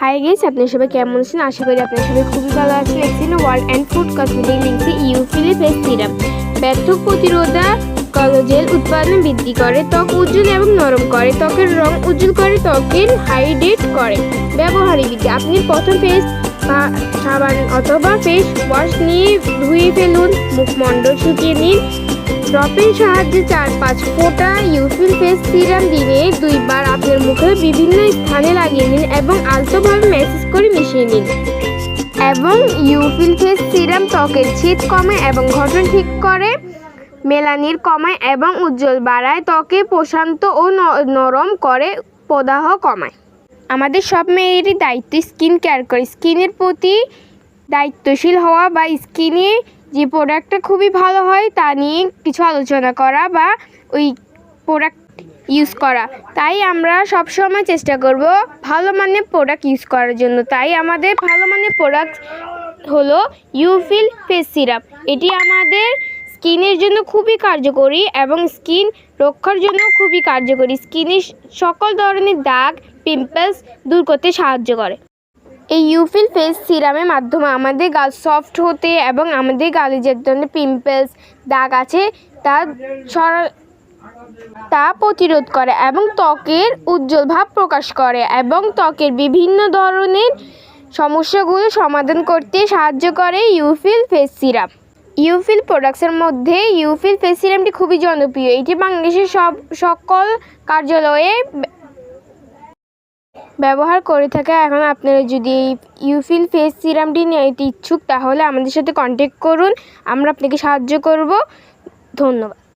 Hi guys, আপনারা সবাই কেমন আছেন? আশা করি আপনারা সবাই খুবই ভালো আছেন। এক্সিনো ওয়ার্ল্ড অ্যান্ড ফুড কসমেটিক লিখছে ইউফিল ফেস সিরাম ব্যর্থ প্রতিরোধক কোলাজেন উৎপাদন বৃদ্ধি করে, ত্বক উজ্জ্বল এবং নরম করে, ত্বকের রং উজ্জ্বল করে, ত্বকের হাইড্রেট করে। ব্যবহারিক বিধি: আপনি প্রথম ফেস সাবান অথবা ফেস ওয়াশ নিয়ে ধুয়ে ফেলুন, মুখমণ্ডল শুকিয়ে নিন। ড্রপের সাহায্যে 4-5 ফোঁটা ইউফিল ফেস সিরাম দিনে 2 বার আপনার মুখের বিভিন্ন স্থানে লাগিয়ে নিন এবং আলতোভাবে ম্যাসেজ করে মিশিয়ে নিন। এবং ইউফিল ফেস সিরাম ত্বকের ছিদ কমায় এবং গঠন ঠিক করে, মেলানিন কমায় এবং উজ্জ্বল বাড়ায়, ত্বকে প্রশান্ত ও নরম করে, প্রদাহ কমায়। আমাদের সব মেয়েরই দায়িত্ব স্কিন কেয়ার করে, স্কিনের প্রতি দায়িত্বশীল হওয়া বা স্কিনে যে প্রোডাক্টটা খুবই ভালো হয় তা নিয়ে কিছু আলোচনা করা বা ওই প্রোডাক্ট ইউজ করা। তাই আমরা সবসময় চেষ্টা করব ভালো মানের প্রোডাক্ট ইউজ করার জন্য। তাই আমাদের ভালো মানের প্রোডাক্ট হলো ইউফিল ফেস সিরাম। এটি আমাদের স্কিনের জন্য খুবই কার্যকরী এবং স্কিন রক্ষার জন্য খুবই কার্যকরী। স্কিনের সকল ধরনের দাগ, পিম্পলস দূর করতে সাহায্য করে। এই ইউফিল ফেস সিরামের মাধ্যমে আমাদের গাল সফট হতে এবং আমাদের গালে যে ধরনের পিম্পলস দাগ আছে তা প্রতিরোধ করে এবং ত্বকের উজ্জ্বল ভাব প্রকাশ করে এবং ত্বকের বিভিন্ন ধরনের সমস্যাগুলো সমাধান করতে সাহায্য করে ইউফিল ফেস সিরাম। ইউফিল প্রোডাক্টসের মধ্যে ইউফিল ফেস সিরামটি খুবই জনপ্রিয়। এটি বাংলাদেশের সকল কার্যালয়ে ব্যবহার করে থাকে। এখন আপনারা যদি ইউফিল ফেস সিরামটি নিতে ইচ্ছুক তাহলে আমাদের সাথে কন্ট্যাক্ট করুন, আমরা আপনাকে সাহায্য করব। ধন্যবাদ।